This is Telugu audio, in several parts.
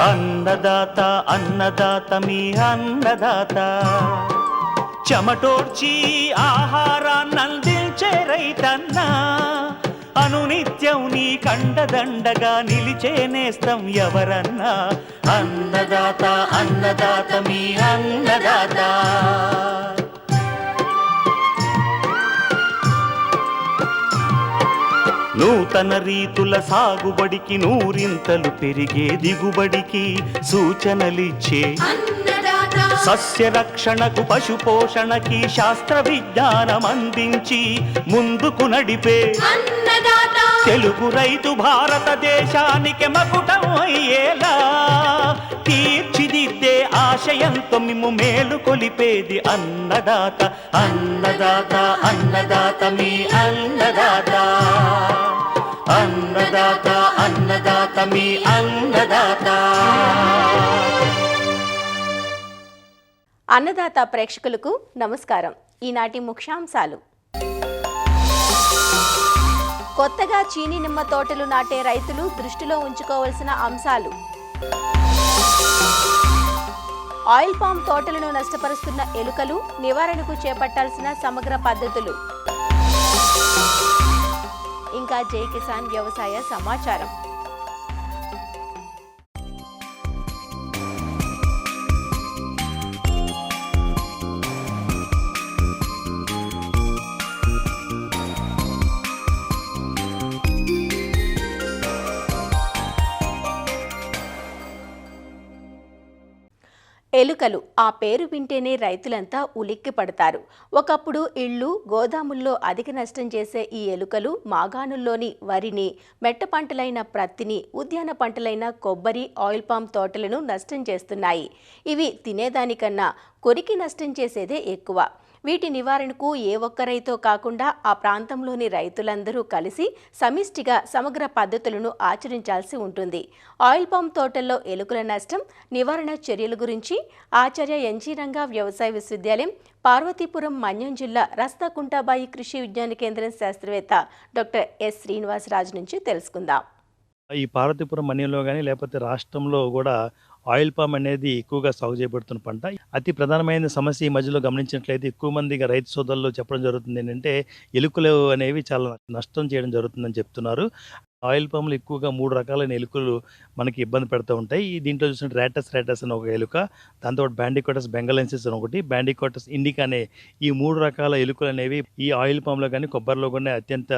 అన్నదాత అన్నదాత మీ అన్నదాత, చెమటోడ్చి ఆహారాన్నందించే రైతన్నా, అనునిత్యం నీ కండదండగా నిలిచే నేస్తం ఎవరన్నా. అన్నదాత అన్నదాత మీ అన్నదాత. నూతన రీతుల సాగుబడికి, నూరింతలు పెరిగే దిగుబడికి సూచనలిచ్చే సస్య రక్షణకు, పశు పోషణకి శాస్త్ర విజ్ఞానం అందించి ముందుకు నడిపే తెలుగు రైతు భారతదేశానికి మకుటం అయ్యేలా తీర్చిదిద్దే ఆశయంతో మిమ్ము మేలు కొలిపేది అన్నదాత. అన్నదాత అన్నదాత మీ అన్నదాత. అన్నదాత అన్నదాత మీ అన్నదాత. అన్నదాత ప్రేక్షకులకు నమస్కారం. ఈనాటి ముఖ్యాంశాలు: కొత్తగా చీనీ నిమ్మ తోటలు నాటే రైతులు దృష్టిలో ఉంచుకోవాల్సిన అంశాలు, ఆయిల్ పామ్ తోటలను నష్టపరుస్తున్న ఎలుకలు నివారణకు చేపట్టాల్సిన సమగ్ర పద్ధతులు, ఇంకా జై కిసాన్ వ్యవసాయ సమాచారం. ఎలుకలు ఆ పేరు వింటేనే రైతులంతా ఉలిక్కి పడతారు. ఒకప్పుడు ఇళ్ళు, గోదాముల్లో అధిక నష్టం చేసే ఈ ఎలుకలు మాగాణుల్లోని వరిని, మెట్ట పంటలైన ప్రత్తిని, ఉద్యాన పంటలైన కొబ్బరి, ఆయిల్ పామ్ తోటలను నష్టం చేస్తున్నాయి. ఇవి తినేదానికన్నా కొరికి నష్టం చేసేదే ఎక్కువ. వీటి నివారణకు ఏ ఒక్క రైతో కాకుండా ఆ ప్రాంతంలోని రైతులందరూ కలిసి సమిష్టిగా సమగ్ర పద్ధతులను ఆచరించాల్సి ఉంటుంది. ఆయిల్ పామ్ తోటల్లో ఎలుకల నష్టం నివారణ చర్యల గురించి ఆచార్య ఎన్జీ రంగా వ్యవసాయ విశ్వవిద్యాలయం, పార్వతీపురం మన్యం జిల్లా రస్తాకుంటాబాయి కృషి విజ్ఞాన కేంద్రం శాస్త్రవేత్త డాక్టర్ ఎస్ శ్రీనివాసరాజు నుంచి తెలుసుకుందాం. ఈ పార్వతీపురం మన్యంలో కానీ లేకపోతే రాష్ట్రంలో కూడా ఆయిల్ పామ్ అనేది ఎక్కువగా సాగు చేయబడుతున్న పంట. అతి ప్రధానమైన సమస్య ఈ మధ్యలో గమనించినట్లయితే ఎక్కువ మందిగా రైతు సోదరులు చెప్పడం జరుగుతుంది ఏంటంటే ఎలుకలు అనేవి చాలా నష్టం చేయడం జరుగుతుందని చెప్తున్నారు. ఆయిల్ పాములు ఎక్కువగా 3 రకాలైన ఎలుకలు మనకి ఇబ్బంది పెడుతూ ఉంటాయి. దీంట్లో చూసినట్టు ర్యాటస్ అని ఒక ఎలుక, దాంతోపాటు బ్యాండికోటస్ బెంగలెన్సిస్ అని ఒకటి, బ్యాండికోటస్ ఇండికా అనే ఈ 3 రకాల ఎలుకలు అనేవి ఈ ఆయిల్ పామ్లో కానీ కొబ్బరిలో కానీ అత్యంత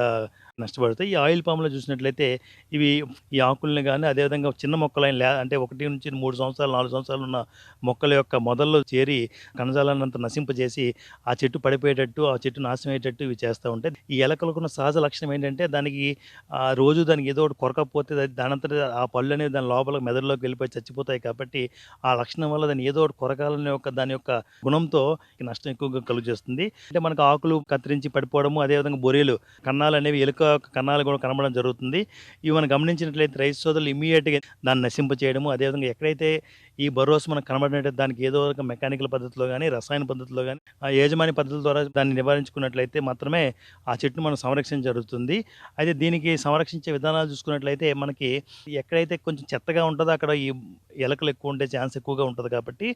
నష్టపడతాయి. ఈ ఆయిల్ పామ్లో చూసినట్లయితే ఇవి ఈ ఆకుల్ని కానీ అదేవిధంగా చిన్న మొక్కలైన అంటే 1 నుంచి 3 సంవత్సరాలు 4 సంవత్సరాలు ఉన్న మొక్కల యొక్క మొదల్లో చేరి కణజాలాన్నంతా నశింపజేసి ఆ చెట్టు పడిపోయేటట్టు, ఆ చెట్టు నాశనం అయ్యేటట్టు ఇవి చేస్తూ ఉంటాయి. ఈ ఎలకలకున్న సహజ లక్షణం ఏంటంటే దానికి రోజు దానికి ఏదో ఒకటి కొరకపోతే దానంతట ఆ పళ్ళు అనేవి దాని లోపల మెదడులోకి వెళ్ళిపోయి చచ్చిపోతాయి. కాబట్టి ఆ లక్షణం వల్ల దాన్ని ఏదో ఒకటి కొరకాలనే దాని యొక్క గుణంతో నష్టం ఎక్కువగా కలుగు చేస్తుంది. అంటే మనకు ఆకులు కత్తిరించి పడిపోవడము, అదేవిధంగా బొరేలు కన్నాలు అనేవి ఎలుక కన్నాలు కూడా కనబడడం జరుగుతుంది. ఇవి మనం గమనించినట్లయితే రైతు సోదరులు ఇమీడియట్గా దాన్ని నశింప చేయడము, అదేవిధంగా ఎక్కడైతే ఈ బరోస్ మనకు కనబడినట్టు దానికి ఏదో ఒక మెకానికల్ పద్ధతిలో కానీ, రసాయన పద్ధతిలో కానీ, ఆ యాజమాన్య పద్ధతుల ద్వారా దాన్ని నివారించుకున్నట్లయితే మాత్రమే ఆ చెట్టును మనం సంరక్షణ జరుగుతుంది. అయితే దీనికి సంరక్షించే విధానాలు చూసుకున్నట్లయితే మనకి ఎక్కడైతే కొంచెం చెత్తగా ఉంటుందో అక్కడ ఈ ఎలకలు ఎక్కువ ఉండే ఛాన్స్ ఎక్కువగా ఉంటుంది. కాబట్టి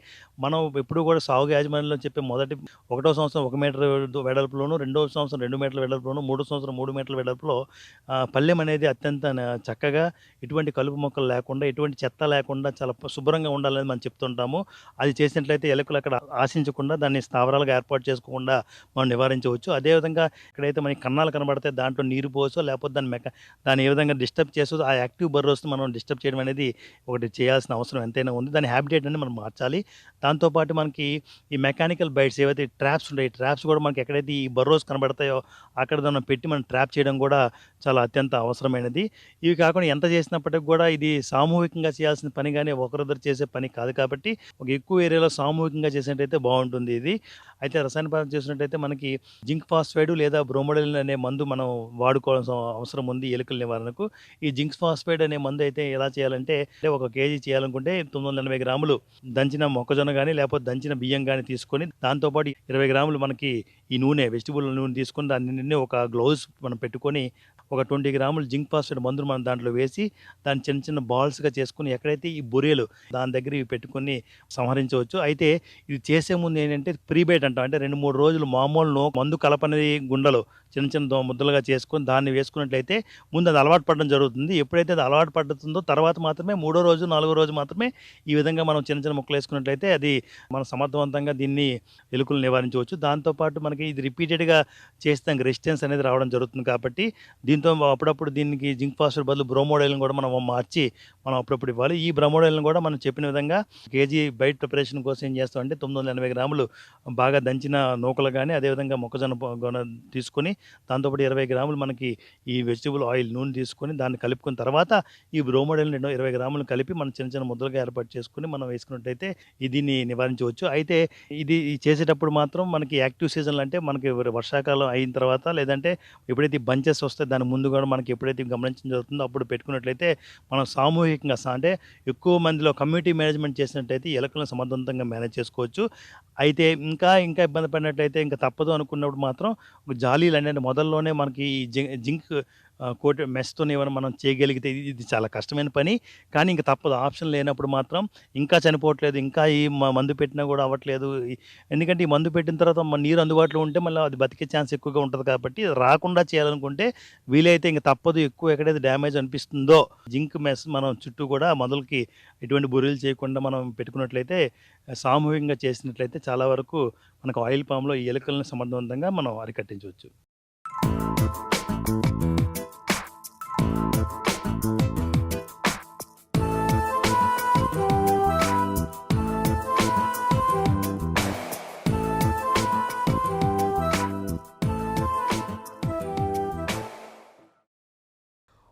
మనం ఎప్పుడు కూడా సాగు యాజమాన్యంలో చెప్పే మొదటి 1వ సంవత్సరం 1 మీటర్ వెడల్పులోను, 2వ సంవత్సరం 2 మీటర్ల వెడల్పులోను, 3వ సంవత్సరం 3 మీటర్ల వెడల్పులో పళ్ళెం అనేది అత్యంత చక్కగా ఎటువంటి కలుపు మొక్కలు లేకుండా, ఎటువంటి చెత్త లేకుండా చాలా శుభ్రంగా ఉండాలని మనం చెప్తుంటాము. అది చేసినట్లయితే ఎలుకలు అక్కడ ఆశించకుండా దాన్ని స్థావరాలుగా ఏర్పాటు చేసుకోకుండా మనం నివారించవచ్చు. అదేవిధంగా ఎక్కడైతే మనకి కన్నాలు కనబడితే దాంట్లో నీరు పోసో లేకపోతే దాన్ని ఏ విధంగా డిస్టర్బ్ చేసో ఆ యాక్టివ్ బర్రోస్ని మనం డిస్టర్బ్ చేయడం అనేది ఒకటి చేయాల్సిన అవసరం ఎంతైనా ఉంది. దాని హ్యాబిటేట్ అనేది మనం మార్చాలి. దాంతోపాటు మనకి ఈ మెకానికల్ బైట్స్ ఏవైతే ట్రాప్స్ ఉంటాయి, ట్రాప్స్ కూడా మనకి ఎక్కడైతే ఈ బర్రోస్ కనబడతాయో అక్కడ దాన్ని పెట్టి మనం ట్రాప్ చేయడం కూడా చాలా అత్యంత అవసరమైనది. ఇవి కాకుండా ఎంత చేసినప్పటికి కూడా ఇది సామూహికంగా చేయాల్సిన పని కానీ ఒకరిద్దరు చేసే పని కాదు కాబట్టి ఒక ఎక్కువ ఏరియాలో సామూహికంగా చేసినట్టయితే బాగుంటుంది ఇది. అయితే రసాయన పదార్థం చేసినట్టయితే మనకి జింక్ ఫాస్ఫైడ్ లేదా బ్రోమోడైల్ అనే మందు మనం వాడుకోవాల్సిన అవసరం ఉంది ఎలుకల నివారణకు. ఈ జింక్ ఫాస్ఫైడ్ అనే మందు అయితే ఎలా చేయాలంటే ఒక కేజీ చేయాలనుకుంటే 980 గ్రాములు దంచిన మొక్కజొన్న కానీ లేకపోతే దంచిన బియ్యం కానీ తీసుకొని దాంతోపాటు 20 గ్రాములు మనకి ఈ నూనె వెజిటబుల్ నూనె తీసుకొని దాన్ని ఒక గ్లౌజ్ మనం పెట్టుకొని ఒక 20 గ్రాములు జింక్ ఫాస్ఫేట్ మందులు మనం దాంట్లో వేసి దాన్ని చిన్న చిన్న బాల్స్గా చేసుకుని ఎక్కడైతే ఈ బొరియలు దాని దగ్గర ఇవి పెట్టుకొని సంహరించవచ్చు. అయితే ఇది చేసే ముందు ఏంటంటే ప్రీబైట్ అంటాం, అంటే 2-3 రోజులు మామూలు మందు కలపని గుండలు చిన్న చిన్న ముద్దలుగా చేసుకొని దాన్ని వేసుకున్నట్లయితే ముందు అది అలవాటు పడడం జరుగుతుంది. ఎప్పుడైతే అది అలవాటు పడుతుందో తర్వాత మాత్రమే 3వ రోజు 4వ రోజు మాత్రమే ఈ విధంగా మనం చిన్న చిన్న ముక్కలు వేసుకున్నట్లయితే అది మనం సమర్థవంతంగా దీన్ని ఎలుకలు నివారించవచ్చు. దాంతోపాటు మనకి ఇది రిపీటెడ్గా చేస్తే రెసిస్టెన్స్ అనేది రావడం జరుగుతుంది కాబట్టి దీంతో అప్పుడప్పుడు దీనికి జింక్ ఫాస్ఫేట్ బదులు బ్రోమోడైల్ని కూడా మనం మార్చి మనం అప్పుడప్పుడు ఇవ్వాలి. ఈ బ్రోమోడైల్ని కూడా మనం చెప్పిన విధంగా కేజీ బయట ప్రిపరేషన్ కోసం ఏం చేస్తామంటే 980 గ్రాములు బాగా దంచిన నూకలు కానీ అదేవిధంగా మొక్కజొన్న తీసుకొని దాంతోపాటు 20 గ్రాములు మనకి ఈ వెజిటబుల్ ఆయిల్ నూనె తీసుకొని దాన్ని కలుపుకున్న తర్వాత ఈ బ్రోమోడైల్ని 20 గ్రాములు కలిపి మనం చిన్న చిన్న ముద్దలుగా ఏర్పాటు చేసుకుని మనం వేసుకున్నట్టయితే దీన్ని నివారించవచ్చు. అయితే ఇది చేసేటప్పుడు మాత్రం మనకి యాక్టివ్ సీజన్లు అంటే మనకి వర్షాకాలం అయిన తర్వాత లేదంటే ఎప్పుడైతే బంచెస్ వస్తాయి దాని ముందు కూడా మనకి ఎప్పుడైతే గమనించడం జరుగుతుందో అప్పుడు పెట్టుకున్నట్లయితే మనం సామూహికంగా అంటే ఎక్కువ మందిలో కమ్యూనిటీ మేనేజ్మెంట్ చేసినట్టయితే ఎలుకలను సమర్థవంతంగా మేనేజ్ చేసుకోవచ్చు. అయితే ఇంకా ఇబ్బంది పడినట్లయితే ఇంకా తప్పదు అనుకున్నప్పుడు మాత్రం జాలీలు అనేది మొదల్లోనే మనకి ఈ జింక్ కోట్ మెష్తో ఏమైనా మనం చేయగలిగితే ఇది చాలా కష్టమైన పని, కానీ ఇంకా తప్పదు. ఆప్షన్ లేనప్పుడు మాత్రం ఇంకా చనిపోవట్లేదు, ఇంకా ఈ మందు పెట్టినా కూడా అవ్వట్లేదు. ఎందుకంటే ఈ మందు పెట్టిన తర్వాత నీరు అందుబాటులో ఉంటే మళ్ళీ అది బతికే ఛాన్స్ ఎక్కువగా ఉంటుంది కాబట్టి రాకుండా చేయాలనుకుంటే వీలైతే ఇంకా తప్పదు. ఎక్కువ ఎక్కడైతే డ్యామేజ్ అనిపిస్తుందో జింక్ మెస్ మనం చుట్టూ కూడా మొదలకి ఎటువంటి బొరియలు చేయకుండా మనం పెట్టుకున్నట్లయితే సామూహికంగా చేసినట్లయితే చాలా వరకు మనకు ఆయిల్ పామ్లో ఈ ఎలుకలను సమర్థవంతంగా మనం అరికట్టించవచ్చు.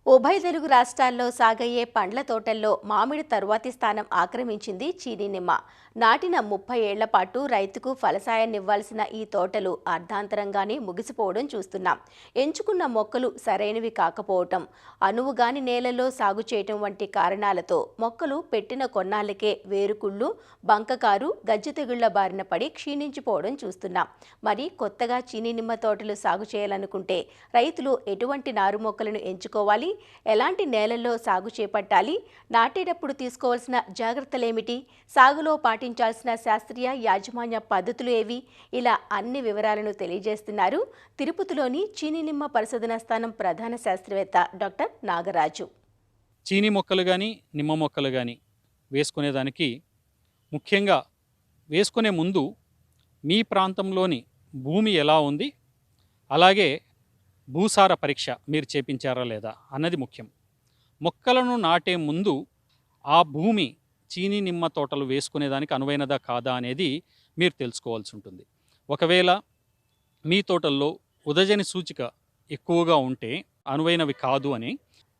ఉభయ తెలుగు రాష్ట్రాల్లో సాగయ్యే పండ్ల తోటల్లో మామిడి తరువాతి స్థానం ఆక్రమించింది చీనీ నిమ్మ. నాటిన 30 ఏళ్ల పాటు రైతుకు ఫలసాయాన్నివ్వాల్సిన ఈ తోటలు అర్ధాంతరంగానే ముగిసిపోవడం చూస్తున్నాం. ఎంచుకున్న మొక్కలు సరైనవి కాకపోవటం, అనువుగాని నేలలో సాగు చేయటం వంటి కారణాలతో మొక్కలు పెట్టిన కొన్నాళ్లకే వేరుకుళ్ళు, బంకకారు, గజ్జి తెగుళ్ల బారిన పడి క్షీణించిపోవడం చూస్తున్నాం. మరి కొత్తగా చీనీ నిమ్మ తోటలు సాగు చేయాలనుకుంటే రైతులు ఎటువంటి నారు మొక్కలను ఎంచుకోవాలి, ఎలాంటి నేలల్లో సాగు చేపట్టాలి, నాటేటప్పుడు తీసుకోవాల్సిన జాగ్రత్తలేమిటి, సాగులో పాటించాల్సిన శాస్త్రీయ యాజమాన్య పద్ధతులు ఏవి, ఇలా అన్ని వివరాలను తెలియజేస్తున్నారు తిరుపతిలోని చీనీ నిమ్మ పరిశోధనా స్థానం ప్రధాన శాస్త్రవేత్త డాక్టర్ నాగరాజు. చీనీ మొక్కలు కానీ నిమ్మ మొక్కలు కానీ వేసుకునేదానికి ముఖ్యంగా వేసుకునే ముందు మీ ప్రాంతంలోని భూమి ఎలా ఉంది, అలాగే భూసార పరీక్ష మీరు చేపించారా లేదా అన్నది ముఖ్యం. మొక్కలను నాటే ముందు ఆ భూమి చీనీ నిమ్మ తోటలు వేసుకునేదానికి అనువైనదా కాదా అనేది మీరు తెలుసుకోవాల్సి ఉంటుంది. ఒకవేళ మీ తోటల్లో ఉదజని సూచిక ఎక్కువగా ఉంటే అనువైనవి కాదు అని,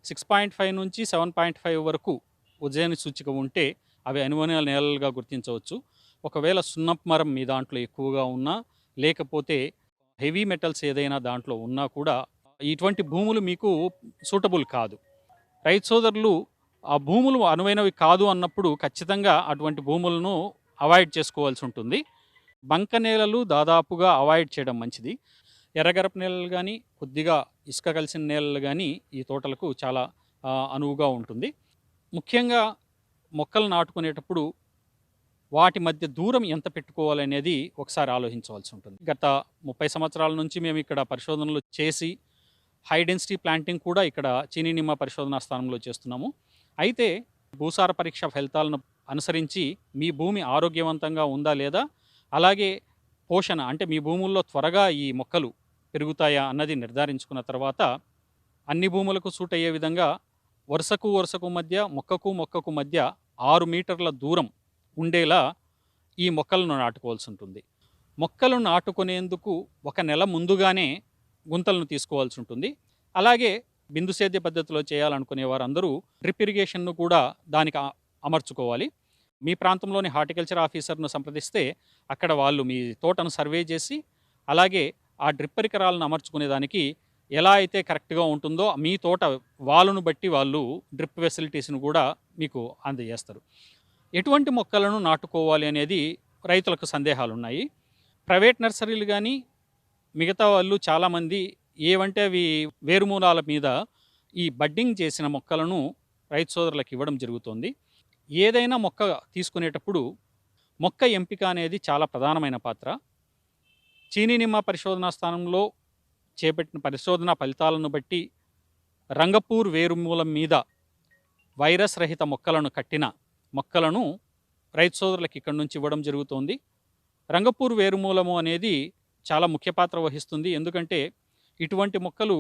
6.5 నుంచి 7.5 వరకు ఉదజని సూచిక ఉంటే అవి అనువైన నేలలుగా గుర్తించవచ్చు. ఒకవేళ సున్నపు మరం మీ దాంట్లో ఎక్కువగా ఉన్నా, లేకపోతే హెవీ మెటల్స్ ఏదైనా దాంట్లో ఉన్నా కూడా ఇటువంటి భూములు మీకు సూటబుల్ కాదు. రైతు సోదరులు ఆ భూములు అనువైనవి కాదు అన్నప్పుడు ఖచ్చితంగా అటువంటి భూములను అవాయిడ్ చేసుకోవాల్సి ఉంటుంది. బంక నేలలు దాదాపుగా అవాయిడ్ చేయడం మంచిది. ఎర్రగరప నేలలు కానీ, కొద్దిగా ఇసుక కలిసిన నేలలు కానీ ఈ తోటలకు చాలా అనువుగా ఉంటుంది. ముఖ్యంగా మొక్కలు నాటుకునేటప్పుడు వాటి మధ్య దూరం ఎంత పెట్టుకోవాలనేది ఒకసారి ఆలోచించవలసి ఉంటుంది. గత 30 సంవత్సరాల నుంచి మేము ఇక్కడ పరిశోధనలు చేసి హై డెన్సిటీ ప్లాంటింగ్ కూడా ఇక్కడ చీనీ నిమ్మ పరిశోధనా స్థానంలో చేస్తున్నాము. అయితే భూసార పరీక్ష ఫలితాలను అనుసరించి మీ భూమి ఆరోగ్యవంతంగా ఉందా లేదా, అలాగే పోషణ అంటే మీ భూముల్లో త్వరగా ఈ మొక్కలు పెరుగుతాయా అన్నది నిర్ధారించుకున్న తర్వాత అన్ని భూములకు సూట్ అయ్యే విధంగా వరుసకు మధ్య మొక్కకు మధ్య 6 మీటర్ల దూరం ఉండేలా ఈ మొక్కలను నాటుకోవాల్సి ఉంటుంది. మొక్కలు నాటుకునేందుకు 1 నెల ముందుగానే గుంతలను తీసుకోవాల్సి ఉంటుంది. అలాగే బిందు సేద్య పద్ధతిలో చేయాలనుకునే వారందరూ డ్రిప్ ఇరిగేషన్ను కూడా దానికి అమర్చుకోవాలి. మీ ప్రాంతంలోని హార్టికల్చర్ ఆఫీసర్ను సంప్రదిస్తే అక్కడ వాళ్ళు మీ తోటను సర్వే చేసి అలాగే ఆ డ్రిప్ పరికరాలను అమర్చుకునేదానికి ఎలా అయితే కరెక్ట్గా ఉంటుందో మీ తోట వాళ్ళను బట్టి వాళ్ళు డ్రిప్ ఫెసిలిటీస్ను కూడా మీకు అందజేస్తారు. ఎటువంటి మొక్కలను నాటుకోవాలి అనేది రైతులకు సందేహాలు ఉన్నాయి. ప్రైవేట్ నర్సరీలు కానీ మిగతా వాళ్ళు చాలామంది ఏవంటే అవి వేరుమూలాల మీద ఈ బడ్డింగ్ చేసిన మొక్కలను రైతు సోదరులకు ఇవ్వడం జరుగుతుంది. ఏదైనా మొక్క తీసుకునేటప్పుడు మొక్క ఎంపిక అనేది చాలా ప్రధానమైన పాత్ర. చీనీ నిమ్మ పరిశోధనా స్థానంలో చేపట్టిన పరిశోధనా ఫలితాలను బట్టి రంగపూర్ వేరుమూలం మీద వైరస్ రహిత మొక్కలను కట్టిన మొక్కలను రైతు సోదరులకు ఇక్కడి నుంచి ఇవ్వడం జరుగుతోంది. రంగపూర్ వేరుమూలము అనేది చాలా ముఖ్య పాత్ర వహిస్తుంది. ఎందుకంటే ఇటువంటి మొక్కలు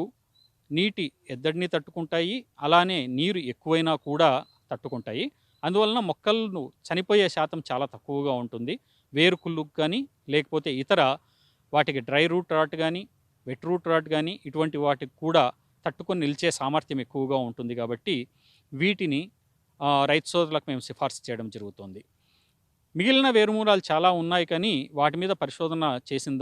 నీటి ఎద్దడిని తట్టుకుంటాయి, అలానే నీరు ఎక్కువైనా కూడా తట్టుకుంటాయి. అందువలన మొక్కలను చనిపోయే శాతం చాలా తక్కువగా ఉంటుంది. వేరుకుళ్ళుకు కానీ లేకపోతే ఇతర వాటికి డ్రై రూట్ రాట్ కానీ వెట్ రూట్ రాట్ కానీ ఇటువంటి వాటికి కూడా తట్టుకొని నిలిచే సామర్థ్యం ఎక్కువగా ఉంటుంది. కాబట్టి వీటిని రైతు సోదరులకు మేము సిఫార్సు చేయడం జరుగుతుంది. మిగిలిన వేరుమూలాలు చాలా ఉన్నాయి, కానీ వాటి మీద పరిశోధన చేసిన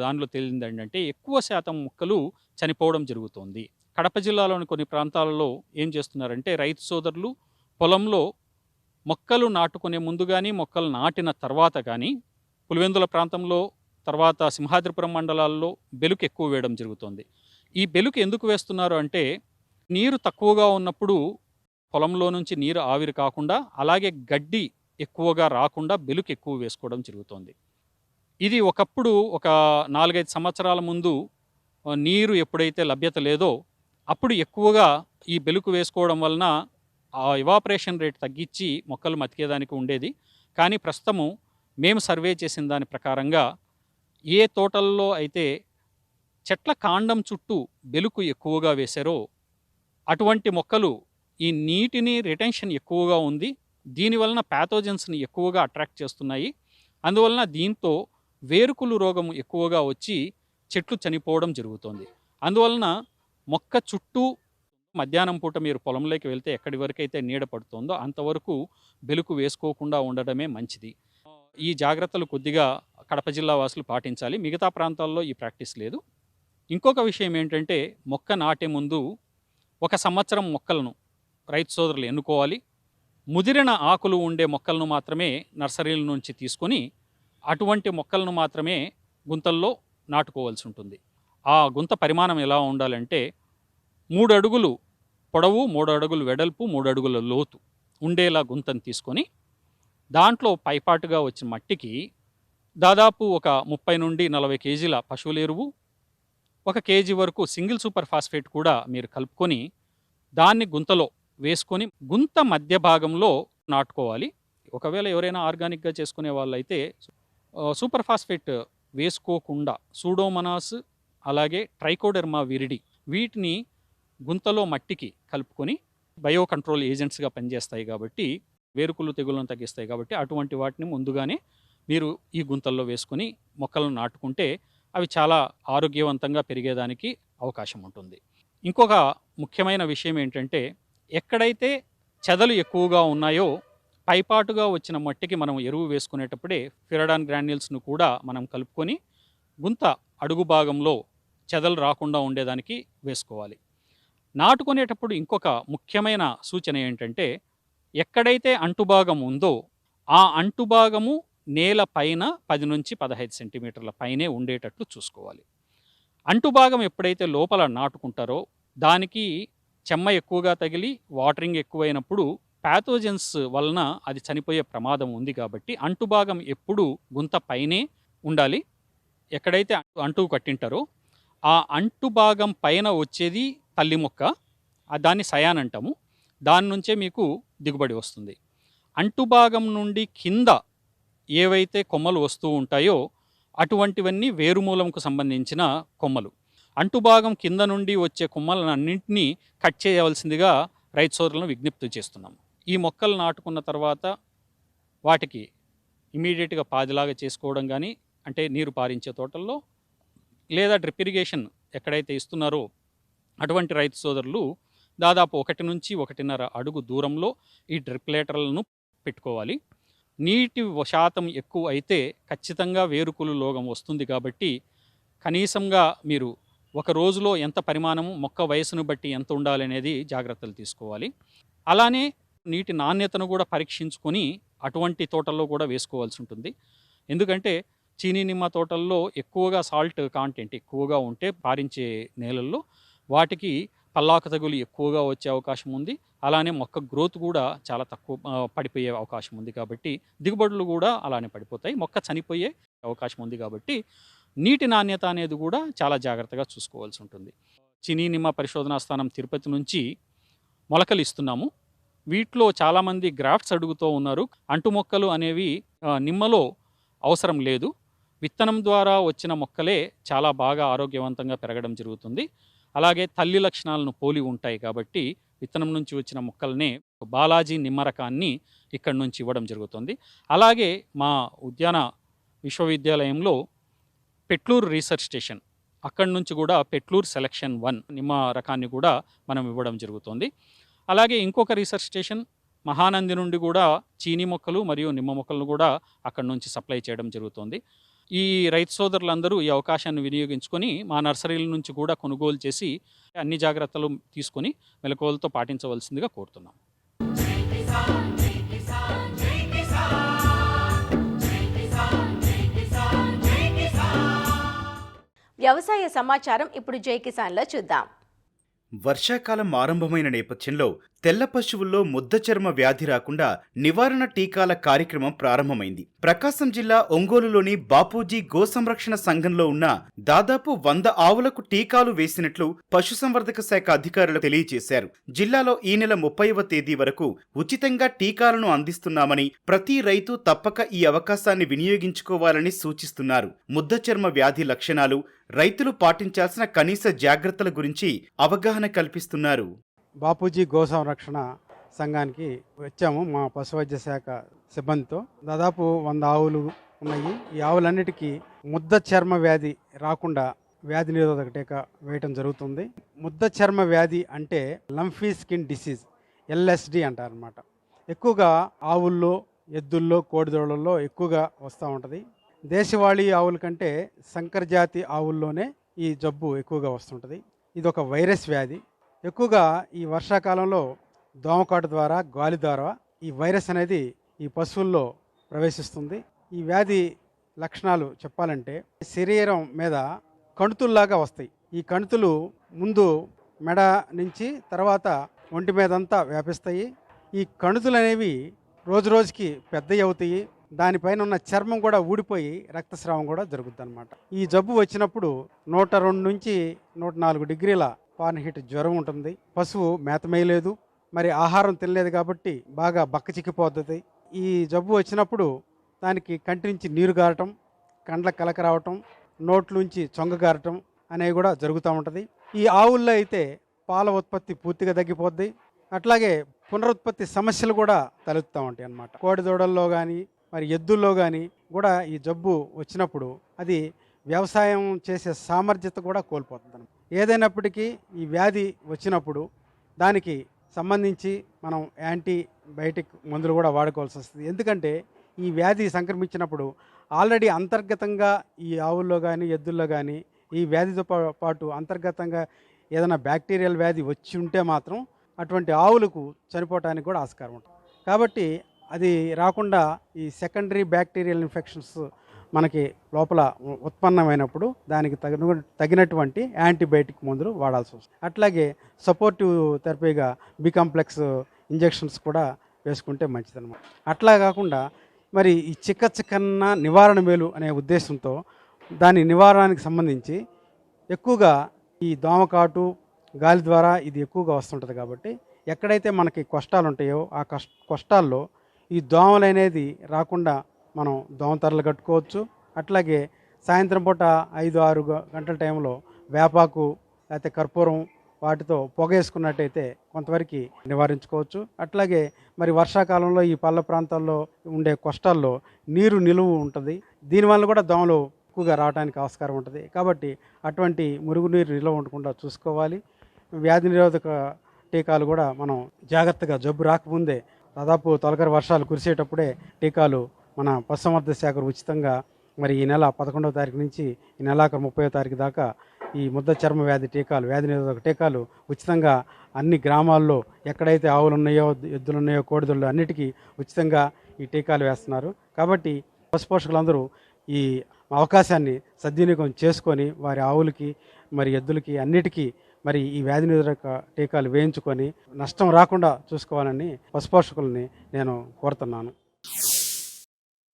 దానిలో తేలింది ఏంటంటే ఎక్కువ శాతం మొక్కలు చనిపోవడం జరుగుతుంది. కడప జిల్లాలోని కొన్ని ప్రాంతాలలో ఏం చేస్తున్నారంటే రైతు సోదరులు పొలంలో మొక్కలు నాటుకునే ముందు కానీ మొక్కలు నాటిన తర్వాత కానీ పులివెందుల ప్రాంతంలో తర్వాత సింహాద్రిపురం మండలాల్లో బెలుకు ఎక్కువ వేయడం జరుగుతుంది. ఈ బెలుకు ఎందుకు వేస్తున్నారు అంటే నీరు తక్కువగా ఉన్నప్పుడు పొలంలో నుంచి నీరు ఆవిరి కాకుండా అలాగే గడ్డి ఎక్కువగా రాకుండా బెలుకు ఎక్కువ వేసుకోవడం జరుగుతుంది. ఇది ఒకప్పుడు ఒక 4-5 సంవత్సరాల ముందు నీరు ఎప్పుడైతే లభ్యత లేదో అప్పుడు ఎక్కువగా ఈ బెలుకు వేసుకోవడం వలన ఆ ఎవాపరేషన్ రేట్ తగ్గించి మొక్కలు మతికేదానికి ఉండేది. కానీ ప్రస్తుతము మేము సర్వే చేసిన దాని ప్రకారంగా ఏ తోటల్లో అయితే చెట్ల కాండం చుట్టూ బెలుకు ఎక్కువగా వేశారో అటువంటి మొక్కలు ఈ నీటిని రిటెన్షన్ ఎక్కువగా ఉంది, దీనివలన ప్యాథోజన్స్ని ఎక్కువగా అట్రాక్ట్ చేస్తున్నాయి. అందువలన దీంతో వేరుకులు రోగం ఎక్కువగా వచ్చి చెట్లు చనిపోవడం జరుగుతుంది. అందువలన మొక్క చుట్టూ మధ్యాహ్నం పూట మీరు పొలంలోకి వెళ్తే ఎక్కడి వరకు అయితే నీడ పడుతుందో అంతవరకు బెలుకు వేసుకోకుండా ఉండడమే మంచిది. ఈ జాగ్రత్తలు కొద్దిగా కడప జిల్లా వాసులు పాటించాలి. మిగతా ప్రాంతాల్లో ఈ ప్రాక్టీస్ లేదు. ఇంకొక విషయం ఏంటంటే మొక్క నాటే ముందు 1 సంవత్సరం మొక్కలను రైతు సోదరులు ఎన్నుకోవాలి. ముదిరిన ఆకులు ఉండే మొక్కలను మాత్రమే నర్సరీల నుంచి తీసుకొని అటువంటి మొక్కలను మాత్రమే గుంతల్లో నాటుకోవాల్సి ఉంటుంది. ఆ గుంత పరిమాణం ఎలా ఉండాలంటే 3 అడుగులు పొడవు, 3 అడుగులు వెడల్పు, 3 అడుగుల లోతు ఉండేలా గుంతను తీసుకొని దాంట్లో పైపాటుగా వచ్చిన మట్టికి దాదాపు ఒక 30 నుండి 40 కేజీల పశువుల ఎరువు, 1 కేజీ వరకు సింగిల్ సూపర్ ఫాస్ఫేట్ కూడా మీరు కలుపుకొని దాన్ని గుంతలో వేసుకొని గుంత మధ్య భాగంలో నాటుకోవాలి. ఒకవేళ ఎవరైనా ఆర్గానిక్గా చేసుకునే వాళ్ళైతే సూపర్ ఫాస్ఫేట్ వేసుకోకుండా సూడోమోనాస్ అలాగే ట్రైకోడెర్మా విరిడి వీటిని గుంతలో మట్టికి కలుపుకొని బయో కంట్రోల్ ఏజెంట్స్గా పనిచేస్తాయి కాబట్టి వేరుకుళ్ళు తెగులను తగ్గిస్తాయి. కాబట్టి అటువంటి వాటిని ముందుగానే మీరు ఈ గుంతల్లో వేసుకొని మొక్కలను నాటుకుంటే అవి చాలా ఆరోగ్యవంతంగా పెరిగేదానికి అవకాశం ఉంటుంది. ఇంకొక ముఖ్యమైన విషయం ఏంటంటే ఎక్కడైతే చెదలు ఎక్కువగా ఉన్నాయో పైపాటుగా వచ్చిన మట్టికి మనం ఎరువు వేసుకునేటప్పుడే ఫిరడాన్ గ్రాన్యూల్స్ను కూడా మనం కలుపుకొని గుంత అడుగు భాగంలో చెదలు రాకుండా ఉండేదానికి వేసుకోవాలి. నాటుకునేటప్పుడు ఇంకొక ముఖ్యమైన సూచన ఏంటంటే ఎక్కడైతే అంటుభాగం ఉందో ఆ అంటుభాగము నేల పైన 10 నుంచి 15 సెంటీమీటర్ల పైనే ఉండేటట్లు చూసుకోవాలి. అంటుభాగం ఎప్పుడైతే లోపల నాటుకుంటారో దానికి చెమ్మ ఎక్కువగా తగిలి వాటరింగ్ ఎక్కువైనప్పుడు ప్యాథోజన్స్ వలన అది చనిపోయే ప్రమాదం ఉంది. కాబట్టి అంటుభాగం ఎప్పుడు గుంత పైనే ఉండాలి. ఎక్కడైతే అంటు కట్టింటారో ఆ అంటుభాగం పైన వచ్చేది తల్లి మొక్క, దాన్ని సయాన్ అంటాము. దాని నుంచే మీకు దిగుబడి వస్తుంది. అంటుభాగం నుండి కింద ఏవైతే కొమ్మలు వస్తూ ఉంటాయో అటువంటివన్నీ వేరుమూలంకు సంబంధించిన కొమ్మలు. అంటుభాగం కింద నుండి వచ్చే కొమ్మలన్నింటినీ కట్ చేయవలసిందిగా రైతు సోదరులను విజ్ఞప్తి చేస్తున్నాము. ఈ మొక్కలు నాటుకున్న తర్వాత వాటికి ఇమీడియట్గా పాదిలాగా చేసుకోవడం కానీ, అంటే నీరు పారించే తోటల్లో లేదా డ్రిప్ ఇరిగేషన్ ఎక్కడైతే ఇస్తున్నారో అటువంటి రైతు సోదరులు దాదాపు 1 నుంచి 1.5 అడుగు దూరంలో ఈ డ్రిప్ లేటర్లను పెట్టుకోవాలి. నీటి శాతం ఎక్కువ అయితే ఖచ్చితంగా వేరుకులు రోగం వస్తుంది. కాబట్టి కనీసంగా మీరు ఒక రోజులో ఎంత పరిమాణము, మొక్క వయసును బట్టి ఎంత ఉండాలనేది జాగ్రత్తలు తీసుకోవాలి. అలానే నీటి నాణ్యతను కూడా పరీక్షించుకొని అటువంటి తోటల్లో కూడా వేసుకోవాల్సి ఉంటుంది. ఎందుకంటే చీనీ నిమ్మ తోటల్లో ఎక్కువగా సాల్ట్ కాంటెంట్ ఎక్కువగా ఉంటే పారించే నేలల్లో వాటికి పల్లాకు తెగులు ఎక్కువగా వచ్చే అవకాశం ఉంది. అలానే మొక్క గ్రోత్ కూడా చాలా తక్కువ పడిపోయే అవకాశం ఉంది. కాబట్టి దిగుబడులు కూడా అలానే పడిపోతాయి, మొక్క చనిపోయే అవకాశం ఉంది. కాబట్టి నీటి నాణ్యత అనేది కూడా చాలా జాగ్రత్తగా చూసుకోవాల్సి ఉంటుంది. చీనీ నిమ్మ పరిశోధనా స్థానం తిరుపతి నుంచి మొలకలు ఇస్తున్నాము. వీటిలో చాలామంది గ్రాఫ్ట్స్ అడుగుతూ ఉన్నారు. అంటు మొక్కలు అనేవి నిమ్మలో అవసరం లేదు. విత్తనం ద్వారా వచ్చిన మొక్కలే చాలా బాగా ఆరోగ్యవంతంగా పెరగడం జరుగుతుంది. అలాగే తల్లి లక్షణాలను పోలి ఉంటాయి. కాబట్టి విత్తనం నుంచి వచ్చిన మొక్కలనే బాలాజీ నిమ్మ రకాన్ని ఇక్కడి నుంచి ఇవ్వడం జరుగుతుంది. అలాగే మా ఉద్యాన విశ్వవిద్యాలయంలో పెట్లూరు రీసెర్చ్ స్టేషన్, అక్కడి నుంచి కూడా పెట్లూరు సెలక్షన్ 1 నిమ్మ రకాన్ని కూడా మనం ఇవ్వడం జరుగుతుంది. అలాగే ఇంకొక రీసెర్చ్ స్టేషన్ మహానంది నుండి కూడా చీనీ మొక్కలు మరియు నిమ్మ మొక్కలను కూడా అక్కడి నుంచి సప్లై చేయడం జరుగుతుంది. ఈ రైతు సోదరులందరూ ఈ అవకాశాన్ని వినియోగించుకొని మా నర్సరీల నుంచి కూడా కొనుగోలు చేసి అన్ని జాగ్రత్తలు తీసుకొని మెలకువలతో పాటించవలసిందిగా కోరుతున్నాం. వ్యవసాయ సమాచారం ఇప్పుడు జై కిసాన్లో చూద్దాం. వర్షాకాలం ఆరంభమైన నేపథ్యంలో తెల్ల పశువుల్లో ముద్ద చర్మ వ్యాధి రాకుండా నివారణ టీకాల కార్యక్రమం ప్రారంభమైంది. ప్రకాశం జిల్లా ఒంగోలులోని బాపూజీ గో సంరక్షణ సంఘంలో ఉన్న దాదాపు 100 ఆవులకు టీకాలు వేసినట్లు పశుసంవర్ధక శాఖ అధికారులు తెలియజేశారు. జిల్లాలో ఈ నెల 30వ తేదీ వరకు ఉచితంగా టీకాలను అందిస్తున్నామని, ప్రతి రైతు తప్పక ఈ అవకాశాన్ని వినియోగించుకోవాలని సూచిస్తున్నారు. ముద్ద చర్మ వ్యాధి లక్షణాలు, రైతులు పాటించాల్సిన కనీస జాగ్రత్తల గురించి అవగాహన కల్పిస్తున్నారు. బాపూజీ గో సంరక్షణ సంఘానికి వచ్చాము మా పశువైద్య శాఖ సిబ్బందితో. దాదాపు 100 ఆవులు ఉన్నాయి. ఈ ఆవులన్నిటికీ ముద్ద చర్మ వ్యాధి రాకుండా వ్యాధి నిరోధక టీకా వేయటం జరుగుతుంది. ముద్ద చర్మ వ్యాధి అంటే లంఫీ స్కిన్ డిసీజ్, LSD అంటారనమాట. ఎక్కువగా ఆవుల్లో, ఎద్దుల్లో, కోడిదోళ్ళల్లో ఎక్కువగా వస్తూ ఉంటుంది. దేశవాళీ ఆవుల కంటే సంకరజాతి ఆవుల్లోనే ఈ జబ్బు ఎక్కువగా వస్తుంటుంది. ఇది ఒక వైరస్ వ్యాధి. ఎక్కువగా ఈ వర్షాకాలంలో దోమకాటు ద్వారా, గాలి ద్వారా ఈ వైరస్ అనేది ఈ పశువుల్లో ప్రవేశిస్తుంది. ఈ వ్యాధి లక్షణాలు చెప్పాలంటే శరీరం మీద కణుతుల్లాగా వస్తాయి. ఈ కణుతులు ముందు మెడ నుంచి తర్వాత ఒంటి మీదంతా వ్యాపిస్తాయి. ఈ కణుతులు అనేవి రోజు రోజుకి పెద్దవి అవుతాయి. దానిపైన ఉన్న చర్మం కూడా ఊడిపోయి రక్తస్రావం కూడా జరుగుతుంది అనమాట. ఈ జబ్బు వచ్చినప్పుడు 102 నుంచి 104 డిగ్రీల ఫారెన్హీట్ జ్వరం ఉంటుంది. పశువు మేత మేయలేదు, మరి ఆహారం తినలేదు కాబట్టి బాగా బక్కచిక్కిపోతుంది. ఈ జబ్బు వచ్చినప్పుడు దానికి కంటి నుంచి నీరు గారటం, కండ్ల కలక రావటం, నోట్లుంచి చొంగ గారటం అనేవి కూడా జరుగుతూ ఉంటుంది. ఈ ఆవుల్లో అయితే పాల ఉత్పత్తి పూర్తిగా తగ్గిపోద్ది. అట్లాగే పునరుత్పత్తి సమస్యలు కూడా తలెత్తుతూ ఉంటాయి అన్నమాట. కోడిదూడల్లో కానీ మరి ఎద్దుల్లో కానీ కూడా ఈ జబ్బు వచ్చినప్పుడు అది వ్యవసాయం చేసే సామర్థ్యత కూడా కోల్పోతుంది. ఏదైనప్పటికీ ఈ వ్యాధి వచ్చినప్పుడు దానికి సంబంధించి మనం యాంటీబయాటిక్ మందులు కూడా వాడుకోవాల్సి వస్తుంది. ఎందుకంటే ఈ వ్యాధి సంక్రమించినప్పుడు ఆల్రెడీ అంతర్గతంగా ఈ ఆవుల్లో కానీ ఎద్దుల్లో కానీ ఈ వ్యాధితో పాటు అంతర్గతంగా ఏదైనా బ్యాక్టీరియల్ వ్యాధి వచ్చి ఉంటే మాత్రం అటువంటి ఆవులకు చనిపోవటానికి కూడా ఆస్కారం ఉంటుంది. కాబట్టి అది రాకుండా ఈ సెకండరీ బ్యాక్టీరియల్ ఇన్ఫెక్షన్స్ మనకి లోపల ఉత్పన్నమైనప్పుడు దానికి తగినటువంటి యాంటీబయాటిక్ మందులు వాడాల్సి వస్తుంది. అట్లాగే సపోర్టివ్ థెరపీగా బి కాంప్లెక్స్ ఇంజెక్షన్స్ కూడా వేసుకుంటే మంచిదన్నమాట. అట్లా కాకుండా మరి ఈ చికిత్స కన్నా నివారణ మేలు అనే ఉద్దేశంతో దాని నివారణకి సంబంధించి ఎక్కువగా ఈ దోమకాటు, గాలి ద్వారా ఇది ఎక్కువగా వస్తుంటుంది. కాబట్టి ఎక్కడైతే మనకి కష్టాలు ఉంటాయో ఆ కష్టాల్లో ఈ దోమలు అనేది రాకుండా మనం దోమతెరలు కట్టుకోవచ్చు. అట్లాగే సాయంత్రం పూట 5-6 గంటల టైంలో వేపాకు లేకపోతే కర్పూరం వాటితో పొగ వేసుకున్నట్టయితే కొంతవరకు నివారించుకోవచ్చు. అట్లాగే మరి వర్షాకాలంలో ఈ పల్ల ప్రాంతాల్లో ఉండే కష్టాల్లో నీరు నిలువ ఉంటుంది. దీనివల్ల కూడా దోమలు ఎక్కువగా రావడానికి ఆస్కారం ఉంటుంది. కాబట్టి అటువంటి మురుగునీరు నిల్వ ఉండకుండా చూసుకోవాలి. వ్యాధి నిరోధక టీకాలు కూడా మనం జాగ్రత్తగా జబ్బు రాకముందే దాదాపు తొలకరి వర్షాలు కురిసేటప్పుడే టీకాలు మన పశుసంవర్ధక శాఖ ఉచితంగా మరి ఈ నెల 11వ తారీఖు నుంచి ఈ నెలాఖరు 30వ తారీఖు దాకా ఈ ముద్ద చర్మ వ్యాధి టీకాలు, వ్యాధి నిరోధక టీకాలు ఉచితంగా అన్ని గ్రామాల్లో ఎక్కడైతే ఆవులు ఉన్నాయో, ఎద్దులు ఉన్నాయో, కోడిదళ్ళు అన్నిటికీ ఉచితంగా ఈ టీకాలు వేస్తున్నారు. కాబట్టి పశుపోషకులందరూ ఈ అవకాశాన్ని సద్వినియోగం చేసుకొని వారి ఆవులకి మరి ఎద్దులకి అన్నిటికీ మరి ఈ వ్యాధి నిరోధక టీకాలు వేయించుకొని నష్టం రాకుండా చూసుకోవాలని పశుపోషకుల్ని నేను కోరుతున్నాను.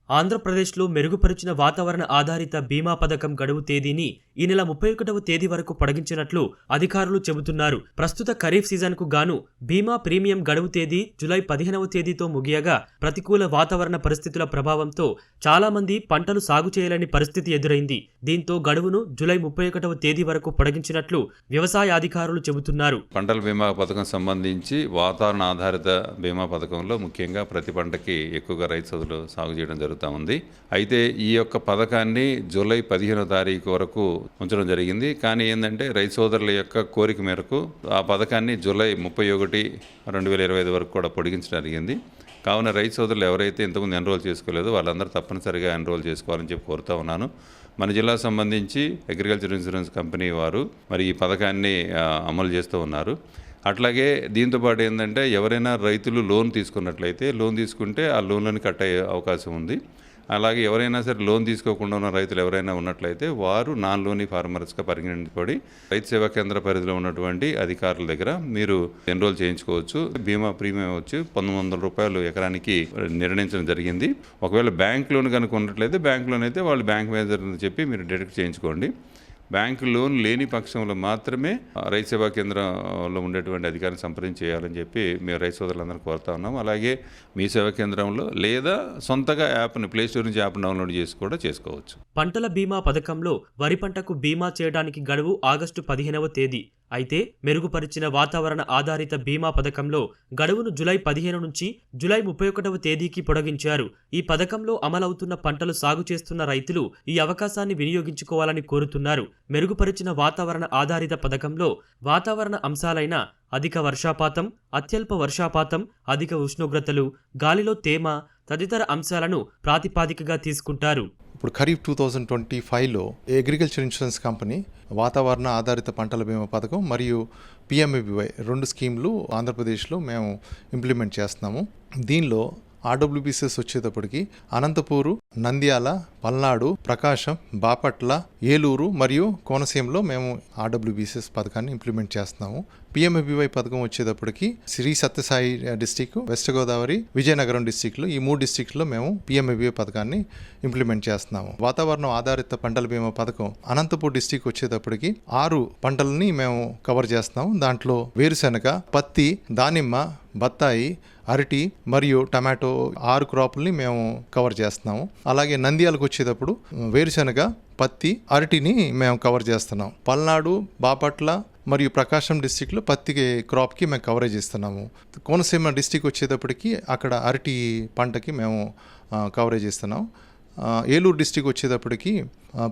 ఆంధ్రప్రదేశ్లో మెరుగుపరిచిన వాతావరణ ఆధారిత బీమా పథకం గడువు తేదీని ఈ నెల 31వ తేదీ వరకు పొడిగించినట్లు అధికారులు చెబుతున్నారు. ప్రస్తుత ఖరీఫ్ సీజన్కు గాను బీమా ప్రీమియం గడువు తేదీ జూలై 15వ తేదీతో ముగియగా ప్రతికూల వాతావరణ పరిస్థితుల ప్రభావంతో చాలా మంది పంటలు సాగు చేయలేని పరిస్థితి ఎదురైంది. దీంతో గడువును జూలై 31వ తేదీ వరకు పొడిగించినట్లు వ్యవసాయ అధికారులు చెబుతున్నారు. పంటల బీమా పథకం సంబంధించి వాతావరణ ఆధారిత బీమా పథకంలో ముఖ్యంగా ప్రతి పంటకి ఎక్కువగా రైతు సోదరులు సాగు చేయడం జరుగుతుంది. అయితే ఈ యొక్క పథకాన్ని జూలై 15వ తారీఖు వరకు ఉంచడం జరిగింది. కానీ ఏంటంటే రైతు సోదరుల యొక్క కోరిక మేరకు ఆ పథకాన్ని జూలై 31, 2025 వరకు కూడా పొడిగించడం జరిగింది. కావున రైతు సోదరులు ఎవరైతే ఇంతకుముందు ఎన్రోల్ చేసుకోలేదో వాళ్ళందరూ తప్పనిసరిగా ఎన్రోల్ చేసుకోవాలని చెప్పి కోరుతూ ఉన్నాను. మన జిల్లాకు సంబంధించి అగ్రికల్చర్ ఇన్సూరెన్స్ కంపెనీ వారు మరి ఈ పథకాన్ని అమలు చేస్తూ ఉన్నారు. అట్లాగే దీంతోపాటు ఏంటంటే ఎవరైనా రైతులు లోన్ తీసుకున్నట్లయితే లోన్ తీసుకుంటే ఆ లోన్లను కట్ అయ్యే అవకాశం ఉంది. అలాగే ఎవరైనా సరే లోన్ తీసుకోకుండా ఉన్న రైతులు ఎవరైనా ఉన్నట్లయితే వారు నాన్ లోనీ ఫార్మర్స్గా పరిగణించబడి రైతు సేవా కేంద్ర పరిధిలో ఉన్నటువంటి అధికారుల దగ్గర మీరు ఎన్రోల్ చేయించుకోవచ్చు. బీమా ప్రీమియం వచ్చి 1900 రూపాయలు ఎకరానికి నిర్ణయించడం జరిగింది. ఒకవేళ బ్యాంక్ లోన్ కనుక ఉన్నట్లయితే బ్యాంక్ లోన్ అయితే వాళ్ళు బ్యాంక్ మేనేజర్ని చెప్పి మీరు డైరెక్ట్ చేయించుకోండి. బ్యాంకు లోన్ లేని పక్షంలో మాత్రమే రైతు సేవా కేంద్రంలో ఉండేటువంటి అధికారిని సంప్రదించి చేయాలని చెప్పి మేము రైతు సోదరులందరూ కోరుతా ఉన్నాం. అలాగే మీ సేవా కేంద్రంలో లేదా సొంతగా యాప్ని ప్లే స్టోర్ నుంచి యాప్ డౌన్లోడ్ చేసి కూడా చేసుకోవచ్చు. పంటల బీమా పథకంలో వరి పంటకు బీమా చేయడానికి గడువు ఆగస్టు 15వ తేదీ. అయితే మెరుగుపరిచిన వాతావరణ ఆధారిత బీమా పథకంలో గడువును జూలై 15 నుంచి జూలై 31వ తేదీకి పొడిగించారు. ఈ పథకంలో అమలవుతున్న పంటలు సాగు చేస్తున్న రైతులు ఈ అవకాశాన్ని వినియోగించుకోవాలని కోరుతున్నారు. మెరుగుపరిచిన వాతావరణ ఆధారిత పథకంలో వాతావరణ అంశాలైన అధిక వర్షాపాతం, అత్యల్ప వర్షాపాతం, అధిక ఉష్ణోగ్రతలు, గాలిలో తేమ తదితర అంశాలను ప్రాతిపాదికగా తీసుకుంటారు. ఇప్పుడు ఖరీఫ్ 2025లో అగ్రికల్చర్ ఇన్సూరెన్స్ కంపెనీ వాతావరణ ఆధారిత పంటల బీమా పథకం మరియు పిఎంఏబివై 2 స్కీమ్లు ఆంధ్రప్రదేశ్లో మేము ఇంప్లిమెంట్ చేస్తున్నాము. దీనిలో ఆర్డబ్ల్యూబీసీఎస్ వచ్చేటప్పటికి అనంతపూరు, నంద్యాల, పల్నాడు, ప్రకాశం, బాపట్ల, ఏలూరు మరియు కోనసీమలో మేము ఆర్డబ్ల్యూబీసీఎస్ పథకాన్ని ఇంప్లిమెంట్ చేస్తున్నాము. పిఎంఏబివై పథకం వచ్చేటప్పటికి శ్రీ సత్యసాయి డిస్టిక్, వెస్ట్ గోదావరి, విజయనగరం డిస్టిక్లు, ఈ 3 డిస్టిక్లో మేము పిఎంఏబివై పథకాన్ని ఇంప్లిమెంట్ చేస్తున్నాము. వాతావరణం ఆధారిత పంటల బీమా పథకం అనంతపూర్ డిస్టిక్ వచ్చేటప్పటికి 6 పంటలని మేము కవర్ చేస్తున్నాము. దాంట్లో వేరుశెనగ, పత్తి, దానిమ్మ, బత్తాయి, అరటి మరియు టమాటో 6 క్రాపుల్ని మేము కవర్ చేస్తున్నాము. అలాగే నంద్యాలకు వచ్చేటప్పుడు వేరుశెనగ, పత్తి, అరటిని మేము కవర్ చేస్తున్నాం. పల్నాడు, బాపట్ల మరియు ప్రకాశం డిస్టిక్లో పత్తి క్రాప్కి మేము కవరేజ్ ఇస్తున్నాము. కోనసీమ డిస్టిక్ వచ్చేటప్పటికి అక్కడ అరటి పంటకి మేము కవరేజ్ ఇస్తున్నాం. ఏలూరు డిస్టిక్ వచ్చేటప్పటికి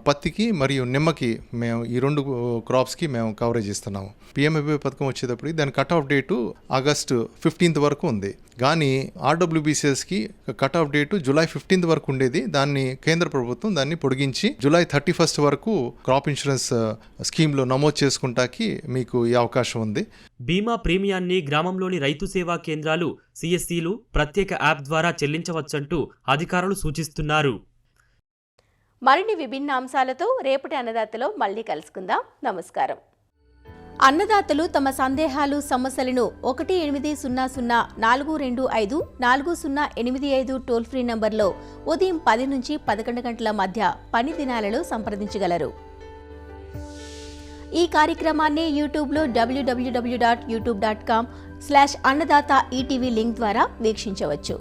పత్తికి మరియు నిమ్మకి మేము ఈ 2 క్రాప్స్కి మేము కవరేజ్ ఇస్తున్నాము. పిఎంఏబివై పథకం వచ్చేటప్పటికి దాని cut off date August 15th వరకు ఉంది. కానీ ఆర్డబ్ల్యూబీసీఎస్కి cut off date July 15th వరకు ఉండేది. దాన్ని కేంద్ర ప్రభుత్వం దాన్ని పొడిగించి జూలై 31st వరకు క్రాప్ ఇన్సూరెన్స్ స్కీమ్లో నమోదు చేసుకుంటాకి మీకు ఈ అవకాశం ఉంది. బీమా ప్రీమియాన్ని గ్రామంలోని రైతు సేవా కేంద్రాలు, సిఎస్సిలు ప్రత్యేక యాప్ ద్వారా చెల్లించవచ్చంటూ అధికారులు సూచిస్తున్నారు. మరిన్ని విభిన్న అంశాలతో రేపటి అన్నదాతలో మళ్ళీ కలుసుకుందాం. నమస్కారం. అన్నదాతలు తమ సందేహాలు, సమస్యలను 18004254085 టోల్ ఫ్రీ నంబర్లో ఉదయం 10 నుంచి 11 గంటల మధ్య పని దినాలలో సంప్రదించగలరు. ఈ కార్యక్రమాన్ని యూట్యూబ్లో www.youtube.com/అన్నదాత ఈటీవీ లింక్ ద్వారా వీక్షించవచ్చు.